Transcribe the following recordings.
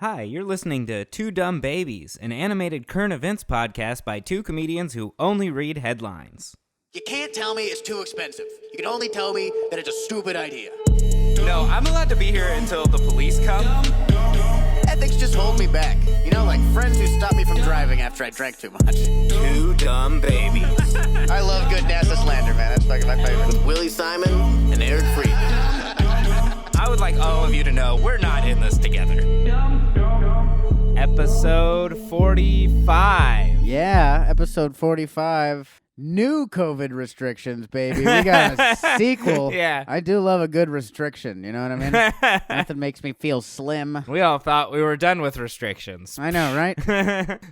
Hi, you're listening to Two Dumb Babies, an animated current events podcast by two comedians who only read headlines. You can't tell me it's too expensive. You can only tell me that it's a stupid idea. No, I'm allowed to be here until the police come. Ethics just hold me back. You know, like friends who stop me from driving after I drank too much. Two Dumb Babies. I love good NASA slander, man. That's fucking my favorite. With Willie Simon and Eric Freedman. I would like all of you to know we're not in this together. Episode 45. Yeah, episode 45. New COVID restrictions, baby. We got a sequel. Yeah. I do love a good restriction, you know what I mean? Nothing makes me feel slim. We all thought we were done with restrictions. I know, right?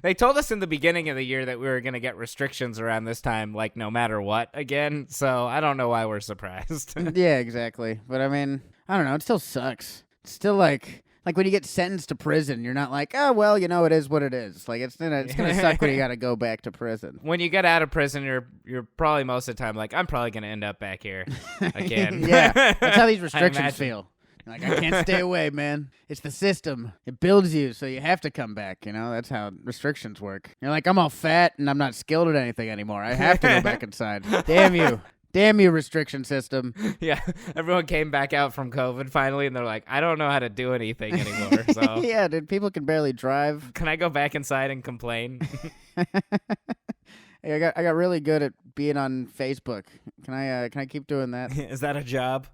They told us in the beginning of the year that we were going to get restrictions around this time, like no matter what, again. So I don't know why we're surprised. Yeah, exactly. But I mean, I don't know. It still sucks. It's still like when you get sentenced to prison, you're not like, oh, well, you know, it is what it is. Like, it's gonna suck when you got to go back to prison. When you get out of prison, you're probably most of the time like, I'm probably going to end up back here again. Yeah, that's how these restrictions imagine. feel. Like, I can't stay away, man. It's the system. It builds you, so you have to come back, you know? That's how restrictions work. You're like, I'm all fat, and I'm not skilled at anything anymore. I have to go back inside. Damn you. Damn you, restriction system. Yeah, everyone came back out from COVID finally, and they're like, I don't know how to do anything anymore, so... Yeah, dude, people can barely drive. Can I go back inside and complain? Hey, I got really good at being on Facebook. Can I keep doing that? Is that a job?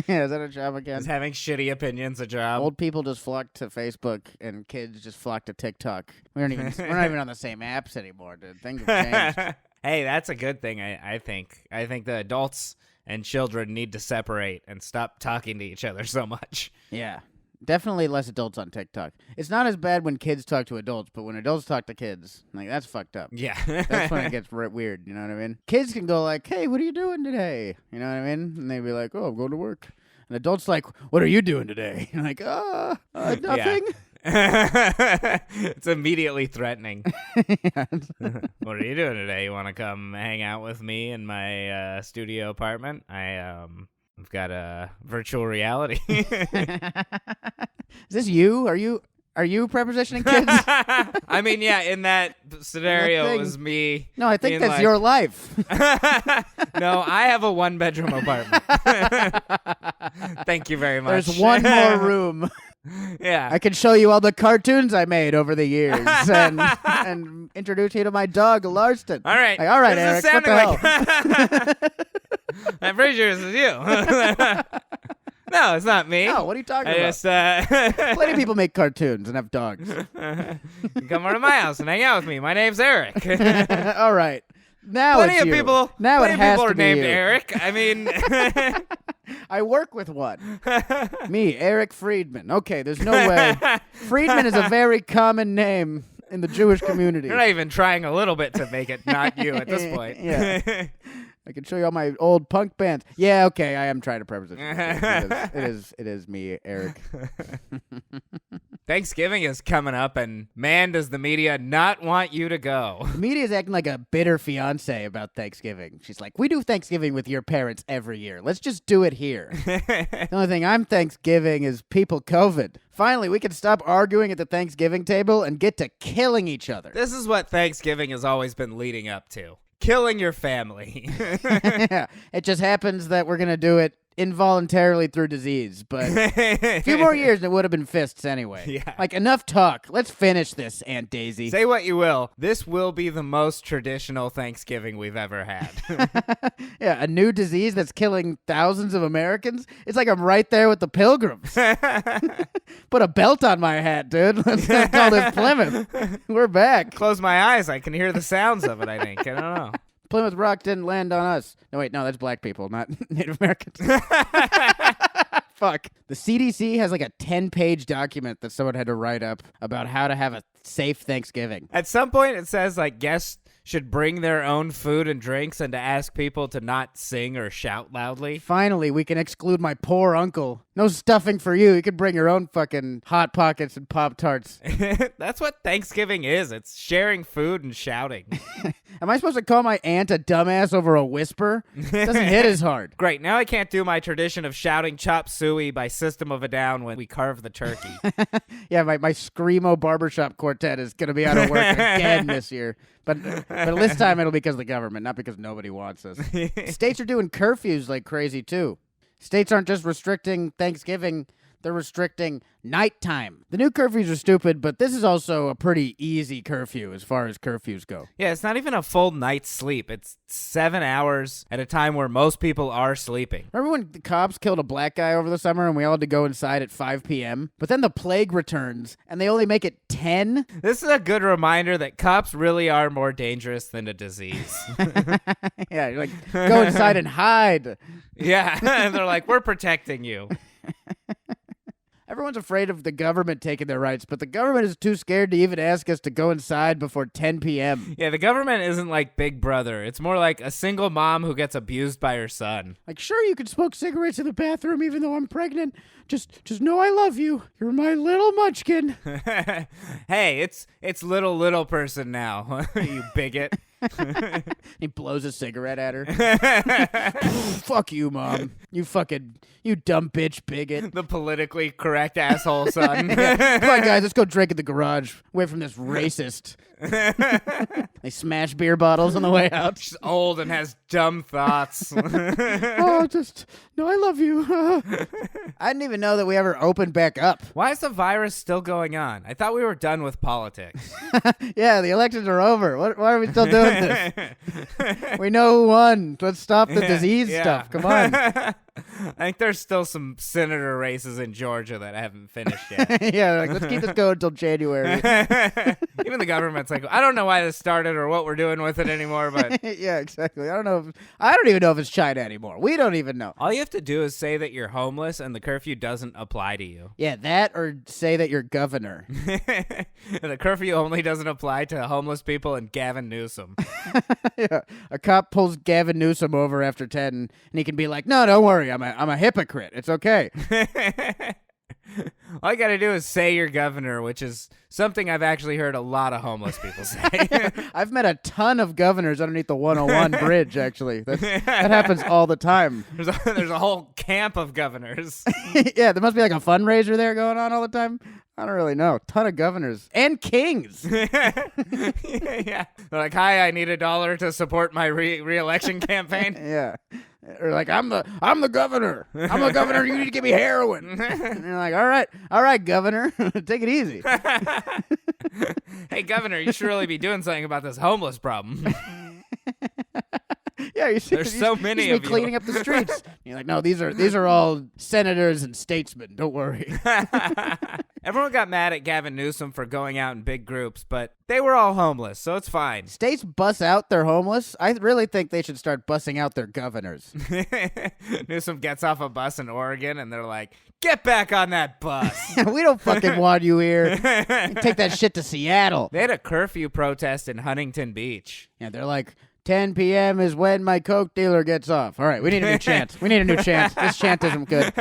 Yeah, is that a job again? Is having shitty opinions a job? Old people just flock to Facebook, and kids just flock to TikTok. We're not even on the same apps anymore, dude. Things have changed. Hey, that's a good thing, I think. I think the adults and children need to separate and stop talking to each other so much. Yeah. Definitely less adults on TikTok. It's not as bad when kids talk to adults, but when adults talk to kids, like, that's fucked up. Yeah. That's when it gets weird, you know what I mean? Kids can go like, hey, what are you doing today? You know what I mean? And they'd be like, oh, I'm going to work. And adults like, what are you doing today? And like, nothing. Yeah. It's immediately threatening. Yeah. What are you doing today? You want to come hang out with me in my studio apartment? I've got a virtual reality. Is this you? Are you prepositioning kids? I mean, yeah, in that scenario, it was me. No, I think that's your life. No, I have a one-bedroom apartment. Thank you very much. There's one more room. Yeah. I can show you all the cartoons I made over the years and introduce you to my dog, Larston. All right. Like, all right, This Eric, is what the hell? I'm pretty sure this is you. No, it's not me. No, what are you talking about? Just, Plenty of people make cartoons and have dogs. You can come over to my house and hang out with me. My name's Eric. All right. Now Plenty it's of you. people. Now plenty it of has people to are be named you. Eric. I mean, I work with one. Me, Eric Freedman. Okay, there's no way. Freedman is a very common name in the Jewish community. you're not even trying a little bit to make it not you at this point. Yeah. I can show you all my old punk bands. Yeah, okay, I am trying to preposition. It is me, Eric. Thanksgiving is coming up, and man, does the media not want you to go. The media is acting like a bitter fiance about Thanksgiving. She's like, we do Thanksgiving with your parents every year. Let's just do it here. The only thing I'm Thanksgiving is people COVID. Finally, we can stop arguing at the Thanksgiving table and get to killing each other. This is what Thanksgiving has always been leading up to. Killing your family. Yeah, it just happens that we're going to do it involuntarily through disease, but a few more years and it would have been fists anyway. Yeah. Like, enough talk. Let's finish this, Aunt Daisy. Say what you will. This will be the most traditional Thanksgiving we've ever had. Yeah, a new disease that's killing thousands of Americans. It's like I'm right there with the Pilgrims. Put a belt on my hat, dude. Let's call this Plymouth. We're back. Close my eyes. I can hear the sounds of it, I think. I don't know. Plymouth Rock didn't land on us. No, wait, no, that's black people, not Native Americans. Fuck. The CDC has like a 10-page document that someone had to write up about how to have a safe Thanksgiving. At some point, it says, like, guests should bring their own food and drinks and to ask people to not sing or shout loudly. Finally, we can exclude my poor uncle. No stuffing for you. You can bring your own fucking Hot Pockets and Pop-Tarts. That's what Thanksgiving is. It's sharing food and shouting. Am I supposed to call my aunt a dumbass over a whisper? It doesn't hit as hard. Great. Now I can't do my tradition of shouting chop suey by System of a Down when we carve the turkey. Yeah, my Screamo barbershop quartet is going to be out of work again this year. But this time it'll be because of the government, not because nobody wants us. States are doing curfews like crazy, too. States aren't just restricting Thanksgiving. They're restricting nighttime. The new curfews are stupid, but this is also a pretty easy curfew as far as curfews go. Yeah, it's not even a full night's sleep. It's 7 hours at a time where most people are sleeping. Remember when the cops killed a black guy over the summer and we all had to go inside at 5 p.m.? But then the plague returns and they only make it 10? This is a good reminder that cops really are more dangerous than a disease. Yeah, you're like, go inside and hide. Yeah, they're like, we're protecting you. Everyone's afraid of the government taking their rights, but the government is too scared to even ask us to go inside before 10 p.m. Yeah, the government isn't like Big Brother. It's more like a single mom who gets abused by her son. Like, sure, you can smoke cigarettes in the bathroom even though I'm pregnant. Just know I love you. You're my little munchkin. Hey, it's little person now, you bigot. He blows a cigarette at her. Fuck you, Mom. You dumb bitch bigot. The politically correct asshole son. Yeah. Come on, guys, let's go drink in the garage. Away from this racist. They smash beer bottles on the way out. She's old and has dumb thoughts. Oh, no, I love you. I didn't even know that we ever opened back up. Why is the virus still going on? I thought we were done with politics. Yeah, the elections are over. Why are we still doing this? We know who won. Let's stop the disease stuff. Come on. I think there's still some senator races in Georgia that haven't finished yet. Yeah, like, let's keep this going until January. Even the government's like, I don't know why this started or what we're doing with it anymore, but yeah, exactly. I don't even know if it's China anymore. We don't even know. all you have to do is say that you're homeless and the curfew doesn't apply to you. Yeah, that or say that you're governor. The curfew only doesn't apply to homeless people and Gavin Newsom. Yeah, a cop pulls Gavin Newsom over after 10, and he can be like, "No, don't worry, I'm a hypocrite. It's okay." All you gotta do is say you're governor, which is something I've actually heard a lot of homeless people say. I've met a ton of governors underneath the 101 bridge, actually. That happens all the time. There's a whole camp of governors. Yeah, there must be like a fundraiser there going on all the time. I don't really know. Ton of governors. And kings. Yeah. They're like, hi, I need $1 to support my re-election campaign. Yeah. Or like, I'm the governor. I'm the governor. You need to give me heroin. And you're like, all right, governor. Take it easy. Hey, governor, you should really be doing something about this homeless problem. Yeah, There's so many of you. Cleaning up the streets. You're like, no, these are all senators and statesmen. Don't worry. Everyone got mad at Gavin Newsom for going out in big groups, but they were all homeless, so it's fine. States bus out their homeless. I really think they should start bussing out their governors. Newsom gets off a bus in Oregon, and they're like, get back on that bus. We don't fucking want you here. Take that shit to Seattle. They had a curfew protest in Huntington Beach. Yeah, they're like, 10 p.m. is when my coke dealer gets off. All right, we need a new chant. This chant isn't good.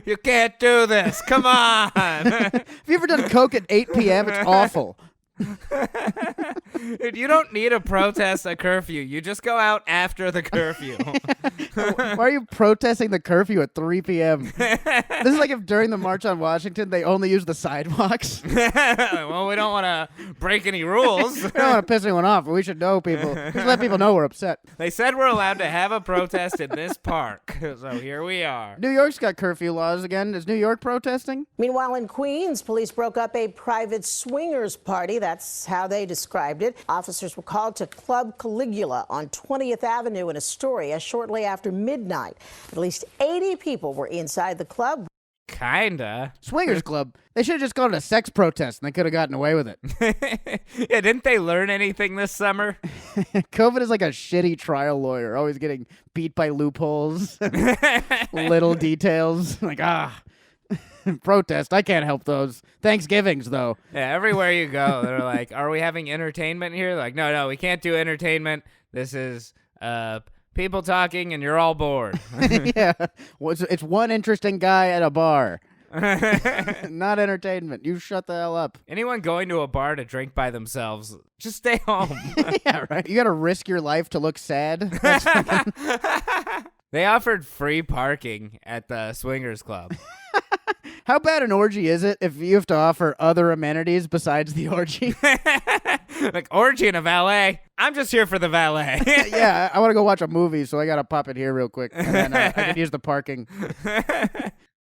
You can't do this. Come on. Have you ever done coke at 8 p.m.? It's awful. Dude, you don't need to protest a curfew. You just go out after the curfew. Why are you protesting the curfew at 3 p.m.? This is like if during the March on Washington, they only use the sidewalks. Well, we don't want to break any rules. We don't want to piss anyone off, but we should know people. Just let people know we're upset. They said we're allowed to have a protest in this park, so here we are. New York's got curfew laws again. Is New York protesting? Meanwhile, in Queens, police broke up a private swingers party. That's how they described it. Officers were called to Club Caligula on 20th Avenue in Astoria shortly after midnight. At least 80 people were inside the club. Kinda. Swingers Club. They should have just gone to a sex protest and they could have gotten away with it. Yeah, didn't they learn anything this summer? COVID is like a shitty trial lawyer, always getting beat by loopholes, little details. Like, protest. I can't help those. Thanksgivings, though. Yeah, everywhere you go, they're like, are we having entertainment here? Like, no, we can't do entertainment. This is people talking and you're all bored. Yeah. It's one interesting guy at a bar. Not entertainment. You shut the hell up. Anyone going to a bar to drink by themselves, just stay home. Yeah, right. You got to risk your life to look sad. That's They offered free parking at the Swingers Club. How bad an orgy is it if you have to offer other amenities besides the orgy? Like, orgy and a valet? I'm just here for the valet. Yeah, I want to go watch a movie, so I got to pop in here real quick. And then I can use the parking.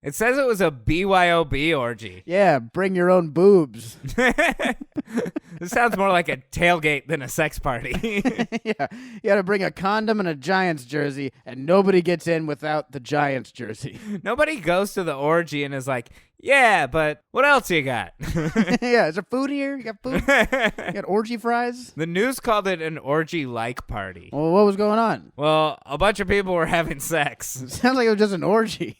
It says it was a BYOB orgy. Yeah, bring your own boobs. This sounds more like a tailgate than a sex party. Yeah, you got to bring a condom and a Giants jersey, and nobody gets in without the Giants jersey. Nobody goes to the orgy and is like, yeah, but what else you got? Yeah, is there food here? You got food? You got orgy fries? The news called it an orgy-like party. Well, what was going on? Well, a bunch of people were having sex. Sounds like it was just an orgy.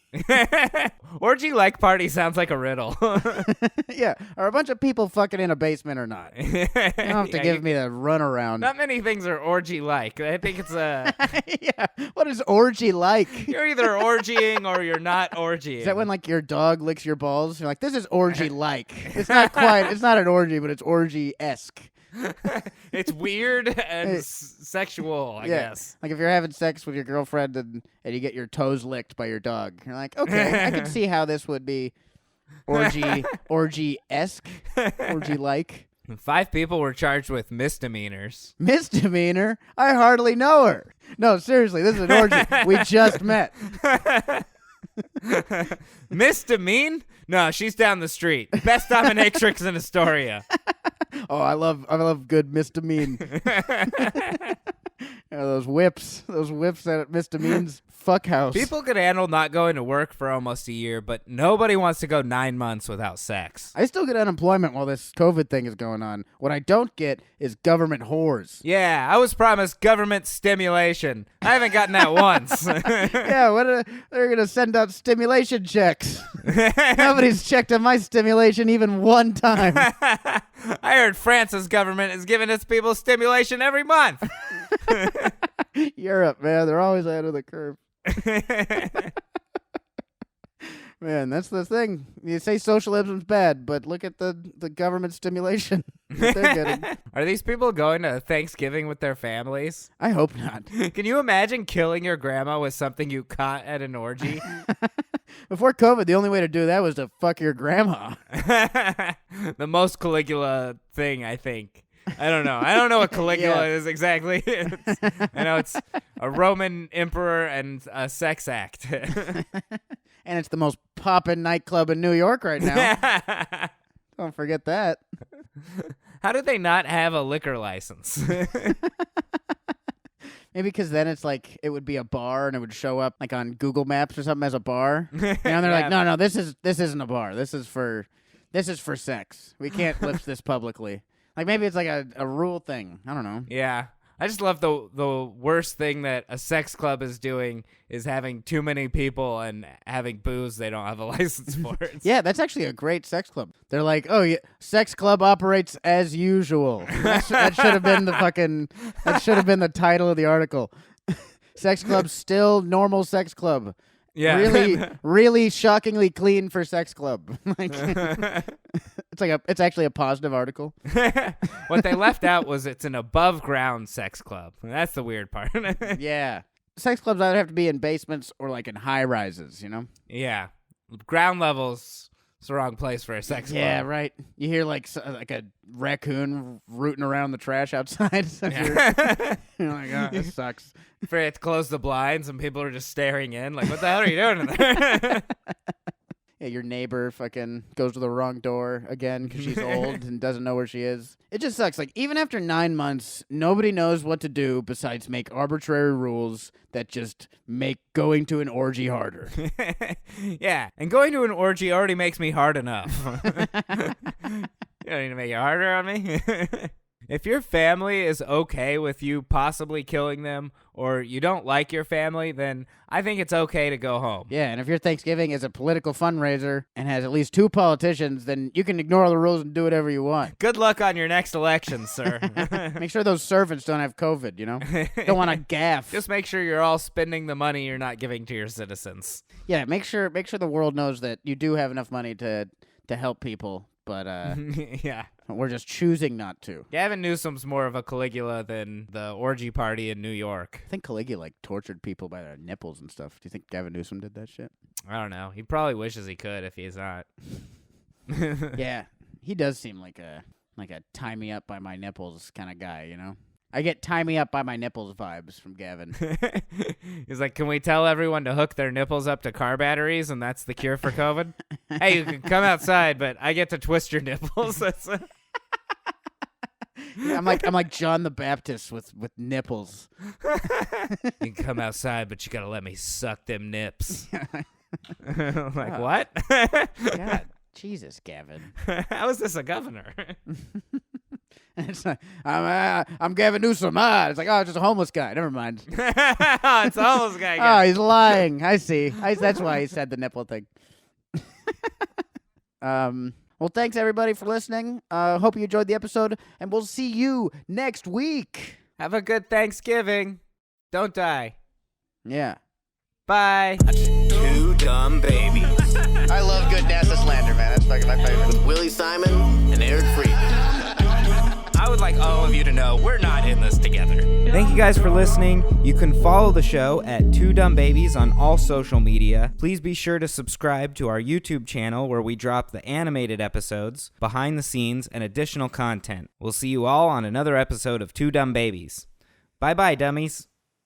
Orgy-like party sounds like a riddle. Yeah, are a bunch of people fucking in a basement or not? You don't have to give me the runaround. Not many things are orgy-like. I think it's a... Yeah, what is orgy like? You're either orgying or you're not orgying. Is that when, like, your dog licks your balls? You're like, this is orgy-like. It's not quite, it's not an orgy, but it's orgy-esque. It's weird and sexual, I guess. Like if you're having sex with your girlfriend and you get your toes licked by your dog. You're like, okay, I can see how this would be orgy-esque, orgy-like. 5 people were charged with misdemeanors. Misdemeanor? I hardly know her. No, seriously, this is an orgy. We just met. Misdemean? No, she's down the street. Best dominatrix in Astoria. Oh, I love good misdemean. Those whips at misdemeans. Fuck house. People could handle not going to work for almost a year, but nobody wants to go 9 months without sex. I still get unemployment while this COVID thing is going on. What I don't get is government whores. Yeah, I was promised government stimulation. I haven't gotten that once. Yeah, they're going to send out stimulation checks. Nobody's checked on my stimulation even one time. I heard France's government is giving its people stimulation every month. Europe, man, they're always ahead of the curve. Man, that's the thing. You say socialism's bad, but look at the government stimulation that they're getting. Are these people going to Thanksgiving with their families? I hope not. Can you imagine killing your grandma with something you caught at an orgy? Before COVID, the only way to do that was to fuck your grandma. The most Caligula thing, I think. I don't know. I don't know what Caligula is exactly. I know it's a Roman emperor and a sex act. And it's the most poppin' nightclub in New York right now. Don't forget that. How did they not have a liquor license? Maybe because then it's like it would be a bar and it would show up like on Google Maps or something as a bar. And they're like, no, this isn't a bar. This is for sex. We can't list this publicly. Like maybe it's like a rule thing. I don't know. Yeah. I just love the worst thing that a sex club is doing is having too many people and having booze they don't have a license for. Yeah, that's actually a great sex club. They're like, oh, yeah, sex club operates as usual. That should have been the title of the article. Sex club still normal sex club. Yeah. Really, really shockingly clean for sex club. Like, it's actually a positive article. What they left out was it's an above ground sex club. That's the weird part. Yeah. Sex clubs either have to be in basements or like in high rises, you know? Yeah. Ground levels. It's the wrong place for a sex club. Yeah, right. You hear like a raccoon rooting around the trash outside. So you're like, oh, this sucks. Forget to close the blinds and people are just staring in. Like, what the hell are you doing in there? Yeah, your neighbor fucking goes to the wrong door again because she's old and doesn't know where she is. It just sucks. Like, even after 9 months, nobody knows what to do besides make arbitrary rules that just make going to an orgy harder. Yeah, and going to an orgy already makes me hard enough. You don't need to make it harder on me. If your family is okay with you possibly killing them, or you don't like your family, then I think it's okay to go home. Yeah, and if your Thanksgiving is a political fundraiser and has at least 2 politicians, then you can ignore the rules and do whatever you want. Good luck on your next election, sir. Make sure those servants don't have COVID, Don't want to gaff. Just make sure you're all spending the money you're not giving to your citizens. Yeah, make sure the world knows that you do have enough money to help people, but Yeah. we're just choosing not to. Gavin Newsom's more of a Caligula than the orgy party in New York. I think Caligula tortured people by their nipples and stuff. Do you think Gavin Newsom did that shit? I don't know. He probably wishes he could if he's not. Yeah, he does seem like a tie me up by my nipples kind of guy, I get tie me up by my nipples vibes from Gavin. He's like, can we tell everyone to hook their nipples up to car batteries and that's the cure for COVID? Hey, you can come outside, but I get to twist your nipples. Yeah, I'm like John the Baptist with nipples. You can come outside, but you gotta let me suck them nips. Like, what? God, Jesus, Gavin. How is this a governor? It's like, I'm Gavin Newsom. It's like, oh, it's just a homeless guy. Never mind. It's a homeless guy again. Oh, he's lying. I see. That's why he said the nipple thing. Well, thanks everybody for listening. Hope you enjoyed the episode, and we'll see you next week. Have a good Thanksgiving. Don't die. Yeah. Bye. Two dumb babies. I love good NASA slander, man. That's fucking my favorite. With Willie Simon and Eric Freedman. I would like all of you to know we're not in this together. Thank you guys for listening. You can follow the show at Two Dumb Babies on all social media. Please be sure to subscribe to our YouTube channel where we drop the animated episodes, behind the scenes, and additional content. We'll see you all on another episode of Two Dumb Babies. Bye-bye, dummies.